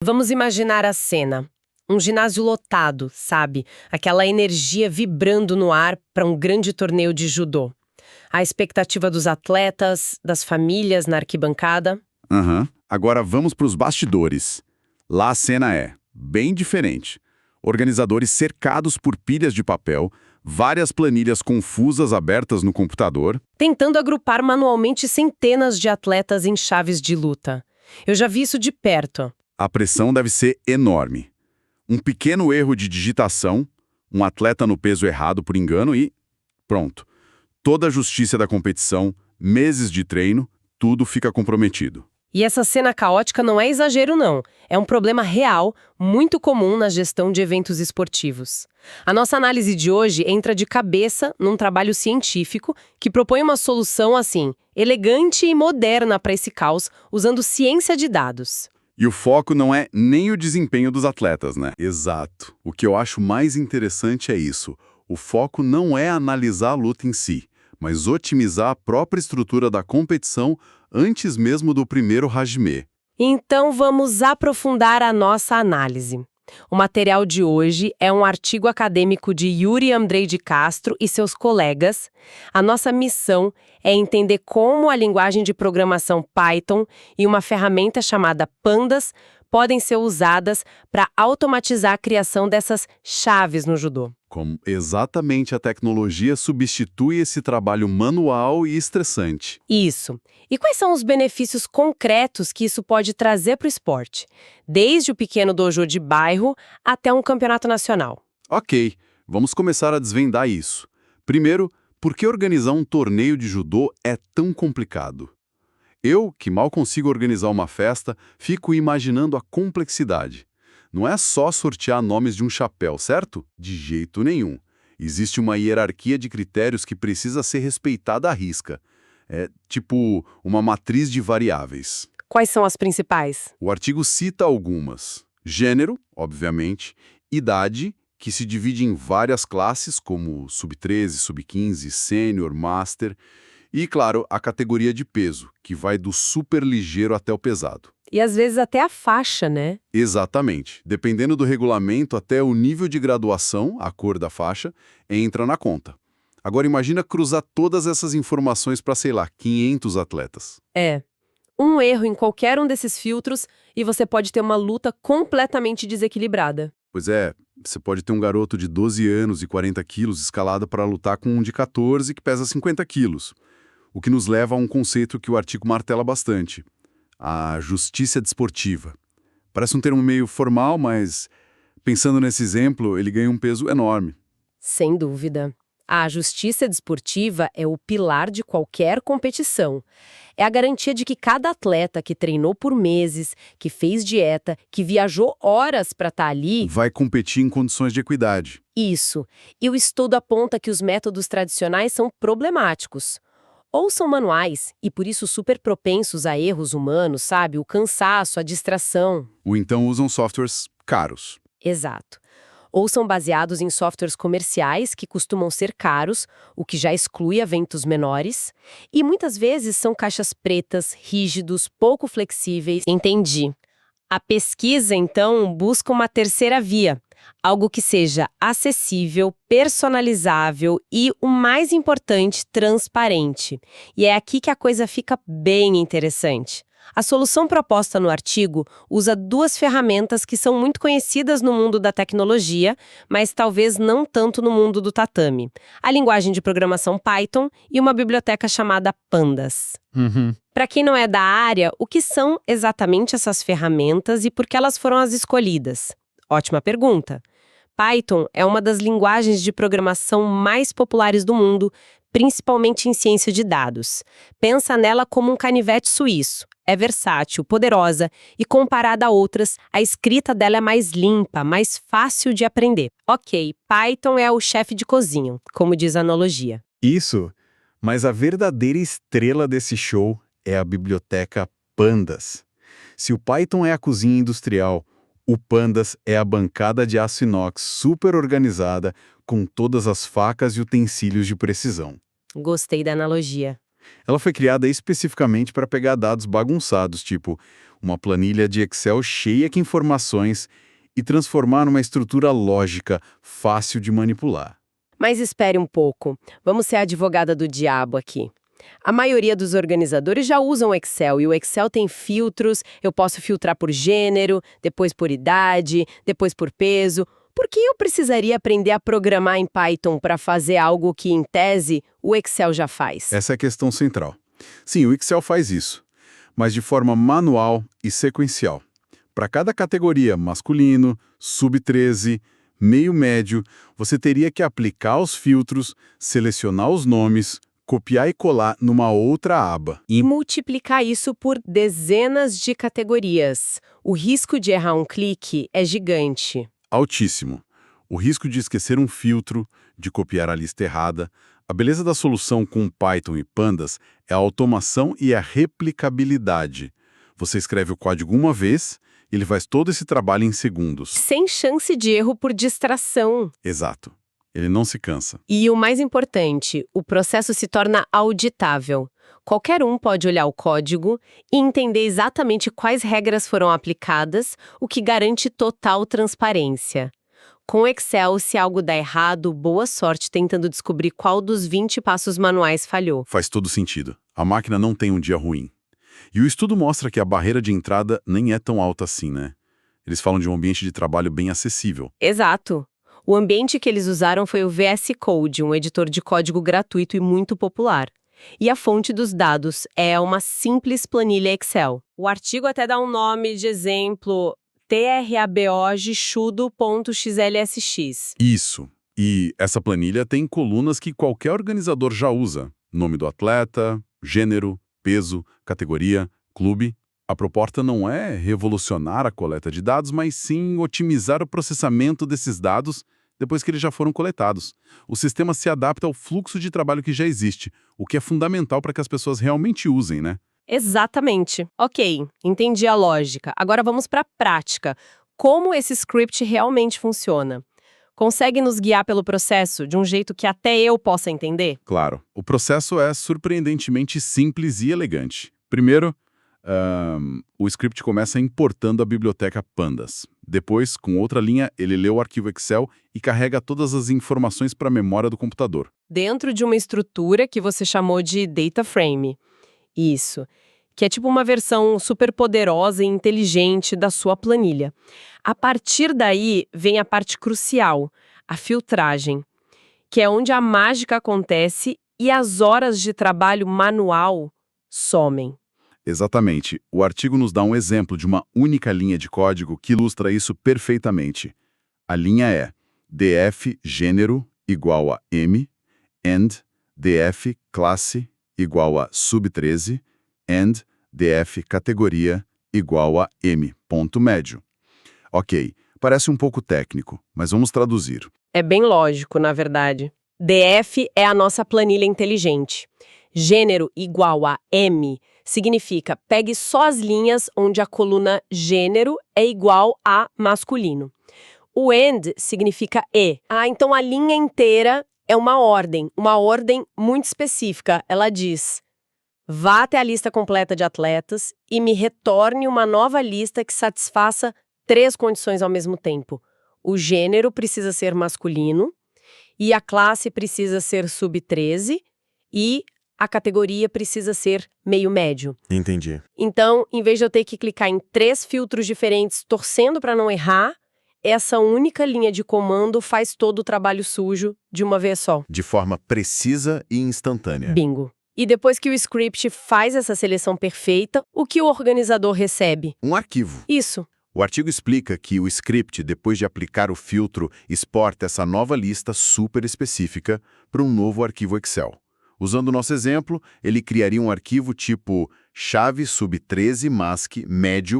Vamos imaginar a cena. Um ginásio lotado, sabe? Aquela energia vibrando no ar para um grande torneio de judô. A expectativa dos atletas, das famílias na arquibancada. Aham. Agora vamos para os bastidores. Lá a cena é bem diferente. Organizadores cercados por pilhas de papel, várias planilhas confusas abertas no computador. Tentando agrupar manualmente centenas de atletas em chaves de luta. Eu já vi isso de perto. A pressão deve ser enorme. Um pequeno erro de digitação, um atleta no peso errado por engano e pronto. Toda a justiça da competição, meses de treino, tudo fica comprometido. E essa cena caótica não é exagero, não. É um problema real, muito comum na gestão de eventos esportivos. A nossa análise de hoje entra de cabeça num trabalho científico que propõe uma solução, assim, elegante e moderna para esse caos, usando ciência de dados. E o foco não é nem o desempenho dos atletas, né? Exato. O que eu acho mais interessante é isso. O foco não é analisar a luta em si, mas otimizar a própria estrutura da competição antes mesmo do primeiro hajime. Então vamos aprofundar a nossa análise. O material de hoje é um artigo acadêmico de Yuri Andrei de Castro e seus colegas. A nossa missão é entender como a linguagem de programação Python e uma ferramenta chamada Pandas podem ser usadas para automatizar a criação dessas chaves no judô. Como exatamente a tecnologia substitui esse trabalho manual e estressante. Isso. E quais são os benefícios concretos que isso pode trazer para o esporte? Desde o pequeno dojo de bairro até um campeonato nacional. Ok, vamos começar a desvendar isso. Primeiro, por que organizar um torneio de judô é tão complicado? Eu, que mal consigo organizar uma festa, fico imaginando a complexidade. Não é só sortear nomes de um chapéu, certo? De jeito nenhum. Existe uma hierarquia de critérios que precisa ser respeitada à risca. É tipo uma matriz de variáveis. Quais são as principais? O artigo cita algumas. Gênero, obviamente, idade, que se divide em várias classes, como sub-13, sub-15, sênior, master, e, claro, a categoria de peso, que vai do super ligeiro até o pesado. E às vezes até a faixa, né? Exatamente. Dependendo do regulamento, até o nível de graduação, a cor da faixa, entra na conta. Agora imagina cruzar todas essas informações para, sei lá, 500 atletas. É. Um erro em qualquer um desses filtros e você pode ter uma luta completamente desequilibrada. Pois é, você pode ter um garoto de 12 anos e 40 quilos escalado para lutar com um de 14 que pesa 50 quilos. O que nos leva a um conceito que o artigo martela bastante. A justiça desportiva. Parece um termo meio formal, mas pensando nesse exemplo, ele ganha um peso enorme. Sem dúvida. A justiça desportiva é o pilar de qualquer competição. É a garantia de que cada atleta que treinou por meses, que fez dieta, que viajou horas para estar ali... Vai competir em condições de equidade. Isso. E o estudo aponta que os métodos tradicionais são problemáticos. Ou são manuais, e por isso super propensos a erros humanos, sabe? O cansaço, a distração. Ou então usam softwares caros. Exato. Ou são baseados em softwares comerciais que costumam ser caros, o que já exclui eventos menores. E muitas vezes são caixas pretas, rígidos, pouco flexíveis. Entendi. A pesquisa, então, busca uma terceira via. Algo que seja acessível, personalizável e, o mais importante, transparente. E é aqui que a coisa fica bem interessante. A solução proposta no artigo usa duas ferramentas que são muito conhecidas no mundo da tecnologia, mas talvez não tanto no mundo do tatame. A linguagem de programação Python e uma biblioteca chamada Pandas. Para quem não é da área, o que são exatamente essas ferramentas e por que elas foram as escolhidas? Ótima pergunta. Python é uma das linguagens de programação mais populares do mundo, principalmente em ciência de dados. Pensa nela como um canivete suíço. É versátil, poderosa e, comparada a outras, a escrita dela é mais limpa, mais fácil de aprender. Ok, Python é o chefe de cozinha, como diz a analogia. Isso, mas a verdadeira estrela desse show é a biblioteca Pandas. Se o Python é a cozinha industrial, o Pandas é a bancada de aço inox super organizada, com todas as facas e utensílios de precisão. Gostei da analogia. Ela foi criada especificamente para pegar dados bagunçados, tipo uma planilha de Excel cheia de informações, e transformar numa estrutura lógica fácil de manipular. Mas espere um pouco. Vamos ser a advogada do diabo aqui. A maioria dos organizadores já usam Excel e o Excel tem filtros, eu posso filtrar por gênero, depois por idade, depois por peso. Por que eu precisaria aprender a programar em Python para fazer algo que, em tese, o Excel já faz? Essa é a questão central. Sim, o Excel faz isso, mas de forma manual e sequencial. Para cada categoria, masculino, sub-13, meio médio, você teria que aplicar os filtros, selecionar os nomes, copiar e colar numa outra aba. E multiplicar isso por dezenas de categorias. O risco de errar um clique é gigante. Altíssimo. O risco de esquecer um filtro, de copiar a lista errada. A beleza da solução com Python e Pandas é a automação e a replicabilidade. Você escreve o código uma vez, e ele faz todo esse trabalho em segundos. Sem chance de erro por distração. Exato. Ele não se cansa. E o mais importante, o processo se torna auditável. Qualquer um pode olhar o código e entender exatamente quais regras foram aplicadas, o que garante total transparência. Com o Excel, se algo dá errado, boa sorte tentando descobrir qual dos 20 passos manuais falhou. Faz todo sentido. A máquina não tem um dia ruim. E o estudo mostra que a barreira de entrada nem é tão alta assim, né? Eles falam de um ambiente de trabalho bem acessível. Exato. O ambiente que eles usaram foi o VS Code, um editor de código gratuito e muito popular. E a fonte dos dados é uma simples planilha Excel. O artigo até dá um nome de exemplo, trabojchudo.xlsx. Isso. E essa planilha tem colunas que qualquer organizador já usa. Nome do atleta, gênero, peso, categoria, clube. A proposta não é revolucionar a coleta de dados, mas sim otimizar o processamento desses dados depois que eles já foram coletados. O sistema se adapta ao fluxo de trabalho que já existe, o que é fundamental para que as pessoas realmente usem, né? Exatamente. Ok, entendi a lógica. Agora vamos para a prática. Como esse script realmente funciona? Consegue nos guiar pelo processo de um jeito que até eu possa entender? Claro. O processo é surpreendentemente simples e elegante. Primeiro, o script começa importando a biblioteca Pandas. Depois, com outra linha, ele lê o arquivo Excel e carrega todas as informações para a memória do computador. Dentro de uma estrutura que você chamou de data frame. Isso. Que é tipo uma versão super poderosa e inteligente da sua planilha. A partir daí, vem a parte crucial, a filtragem, que é onde a mágica acontece e as horas de trabalho manual somem. Exatamente. O artigo nos dá um exemplo de uma única linha de código que ilustra isso perfeitamente. A linha é df gênero igual a m, and df classe igual a sub-13, and df categoria igual a m, ponto médio. Ok, parece um pouco técnico, mas vamos traduzir. É bem lógico, na verdade. df é a nossa planilha inteligente. Gênero igual a M significa pegue só as linhas onde a coluna gênero é igual a masculino. O AND significa E. Então a linha inteira é uma ordem muito específica. Ela diz: vá até a lista completa de atletas e me retorne uma nova lista que satisfaça 3 condições ao mesmo tempo. O gênero precisa ser masculino, e a classe precisa ser sub-13, e a categoria precisa ser meio médio. Entendi. Então, em vez de eu ter que clicar em 3 filtros diferentes, torcendo para não errar, essa única linha de comando faz todo o trabalho sujo de uma vez só. De forma precisa e instantânea. Bingo. E depois que o script faz essa seleção perfeita, o que o organizador recebe? Um arquivo. Isso. O artigo explica que o script, depois de aplicar o filtro, exporta essa nova lista super específica para um novo arquivo Excel. Usando o nosso exemplo, ele criaria um arquivo tipo chave sub-13 mask médio.xlsx.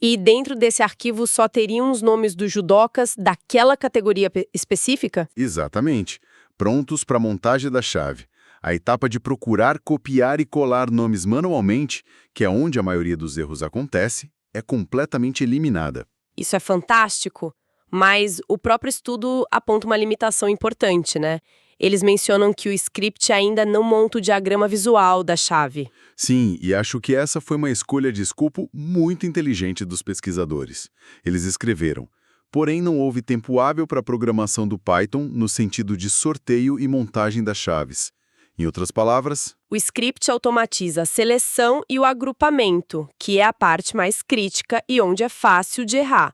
E dentro desse arquivo só teriam os nomes dos judocas daquela categoria específica? Exatamente. Prontos para a montagem da chave. A etapa de procurar, copiar e colar nomes manualmente, que é onde a maioria dos erros acontece, é completamente eliminada. Isso é fantástico, mas o próprio estudo aponta uma limitação importante, né? Eles mencionam que o script ainda não monta o diagrama visual da chave. Sim, e acho que essa foi uma escolha de escopo muito inteligente dos pesquisadores. Eles escreveram: porém não houve tempo hábil para a programação do Python no sentido de sorteio e montagem das chaves. Em outras palavras, O script automatiza a seleção e o agrupamento, que é a parte mais crítica e onde é fácil de errar.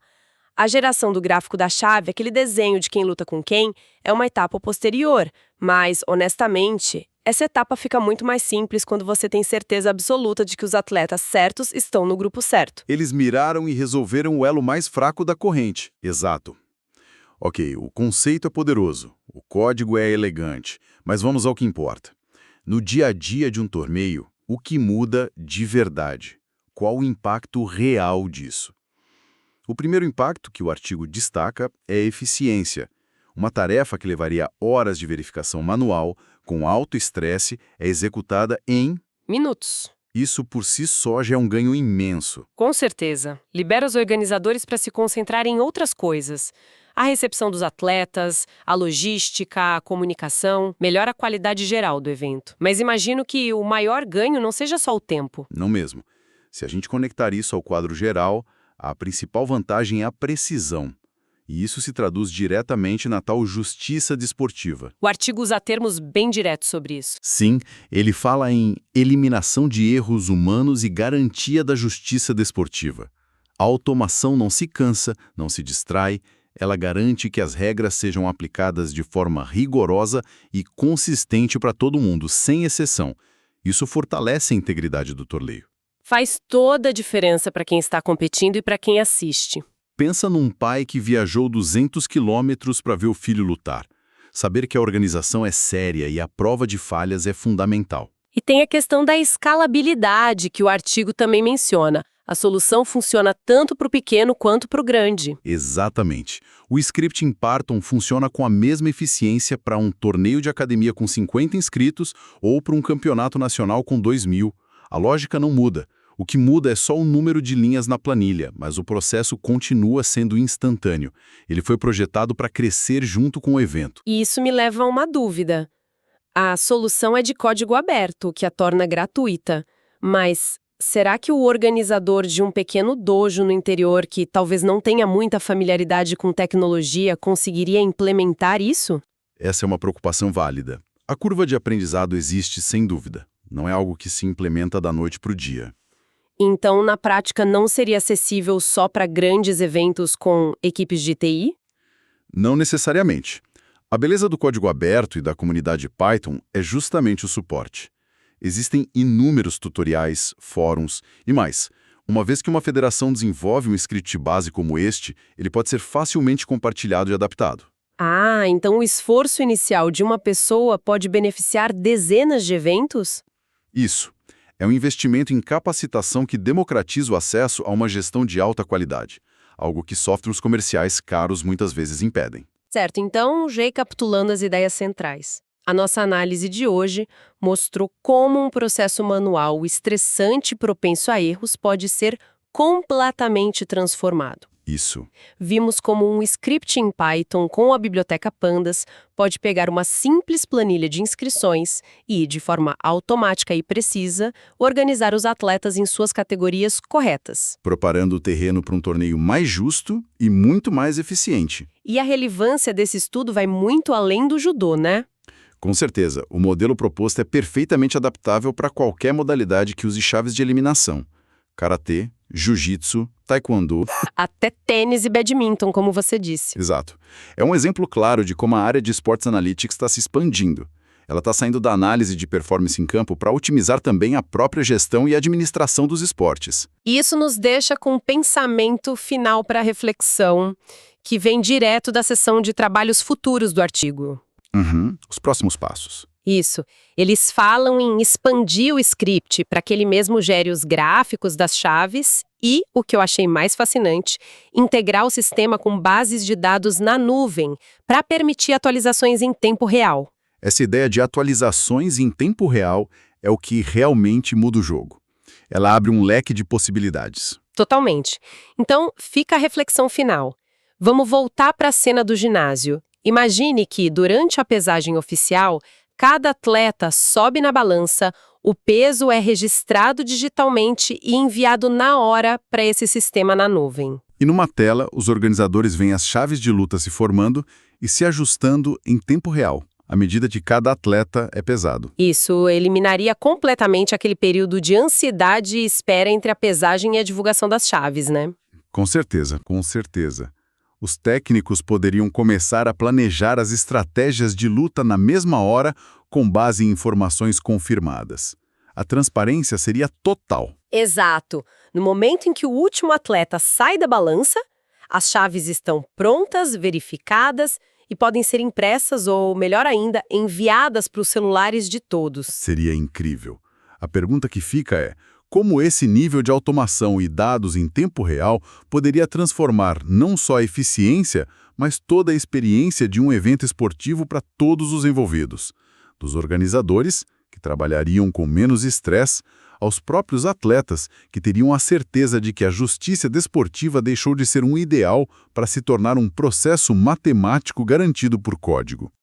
A geração do gráfico da chave, aquele desenho de quem luta com quem, é uma etapa posterior, mas, honestamente, essa etapa fica muito mais simples quando você tem certeza absoluta de que os atletas certos estão no grupo certo. eles miraram e resolveram o elo mais fraco da corrente. Exato. Ok, o conceito é poderoso, o código é elegante, mas vamos ao que importa. No dia a dia de um torneio, o que muda de verdade? Qual o impacto real disso? O primeiro impacto que o artigo destaca é a eficiência. Uma tarefa que levaria horas de verificação manual, com alto estresse, é executada em... Minutos. Isso por si só já é um ganho imenso. Com certeza. Libera os organizadores para se concentrar em outras coisas. A recepção dos atletas, a logística, a comunicação, melhora a qualidade geral do evento. Mas imagino que o maior ganho não seja só o tempo. Não mesmo. Se a gente conectar isso ao quadro geral, a principal vantagem é a precisão. E isso se traduz diretamente na tal justiça desportiva. O artigo usa termos bem diretos sobre isso. Sim, ele fala em eliminação de erros humanos e garantia da justiça desportiva. A automação não se cansa, não se distrai, ela garante que as regras sejam aplicadas de forma rigorosa e consistente para todo mundo, sem exceção. Isso fortalece a integridade do torneio. Faz toda a diferença para quem está competindo e para quem assiste. Pensa num pai que viajou 200 quilômetros para ver o filho lutar. Saber que a organização é séria e a prova de falhas é fundamental. E tem a questão da escalabilidade, que o artigo também menciona. A solução funciona tanto para o pequeno quanto para o grande. Exatamente. O script em Python funciona com a mesma eficiência para um torneio de academia com 50 inscritos ou para um campeonato nacional com 2.000. A lógica não muda. O que muda é só o número de linhas na planilha, mas o processo continua sendo instantâneo. Ele foi projetado para crescer junto com o evento. E isso me leva a uma dúvida. A solução é de código aberto, o que a torna gratuita. Mas será que o organizador de um pequeno dojo no interior que talvez não tenha muita familiaridade com tecnologia conseguiria implementar isso? Essa é uma preocupação válida. A curva de aprendizado existe sem dúvida. Não é algo que se implementa da noite para o dia. Então, na prática, não seria acessível só para grandes eventos com equipes de TI? Não necessariamente. A beleza do código aberto e da comunidade Python é justamente o suporte. Existem inúmeros tutoriais, fóruns e mais. Uma vez que uma federação desenvolve um script base como este, ele pode ser facilmente compartilhado e adaptado. Ah, então o esforço inicial de uma pessoa pode beneficiar dezenas de eventos? Isso. É um investimento em capacitação que democratiza o acesso a uma gestão de alta qualidade, algo que softwares comerciais caros muitas vezes impedem. Certo, então, recapitulando as ideias centrais. A nossa análise de hoje mostrou como um processo manual estressante e propenso a erros pode ser completamente transformado. Isso. Vimos como um script em Python com a biblioteca Pandas pode pegar uma simples planilha de inscrições e, de forma automática e precisa, organizar os atletas em suas categorias corretas. Preparando o terreno para um torneio mais justo e muito mais eficiente. E a relevância desse estudo vai muito além do judô, né? Com certeza, o modelo proposto é perfeitamente adaptável para qualquer modalidade que use chaves de eliminação. Karatê, jiu-jitsu, taekwondo... Até tênis e badminton, como você disse. Exato. É um exemplo claro de como a área de Sports Analytics está se expandindo. Ela está saindo da análise de performance em campo para otimizar também a própria gestão e administração dos esportes. E isso nos deixa com um pensamento final para reflexão, que vem direto da seção de trabalhos futuros do artigo. Os próximos passos. Isso. Eles falam em expandir o script para que ele mesmo gere os gráficos das chaves e, o que eu achei mais fascinante, integrar o sistema com bases de dados na nuvem para permitir atualizações em tempo real. Essa ideia de atualizações em tempo real é o que realmente muda o jogo. Ela abre um leque de possibilidades. Totalmente. Então, fica a reflexão final. Vamos voltar para a cena do ginásio. Imagine que, durante a pesagem oficial, cada atleta sobe na balança, o peso é registrado digitalmente e enviado na hora para esse sistema na nuvem. E numa tela, os organizadores veem as chaves de luta se formando e se ajustando em tempo real, à medida que cada atleta é pesado. Isso eliminaria completamente aquele período de ansiedade e espera entre a pesagem e a divulgação das chaves, né? Com certeza, com certeza. Os técnicos poderiam começar a planejar as estratégias de luta na mesma hora, com base em informações confirmadas. A transparência seria total. Exato. No momento em que o último atleta sai da balança, as chaves estão prontas, verificadas e podem ser impressas ou, melhor ainda, enviadas para os celulares de todos. Seria incrível. A pergunta que fica é: como esse nível de automação e dados em tempo real poderia transformar não só a eficiência, mas toda a experiência de um evento esportivo para todos os envolvidos? Dos organizadores, que trabalhariam com menos estresse, aos próprios atletas, que teriam a certeza de que a justiça desportiva deixou de ser um ideal para se tornar um processo matemático garantido por código.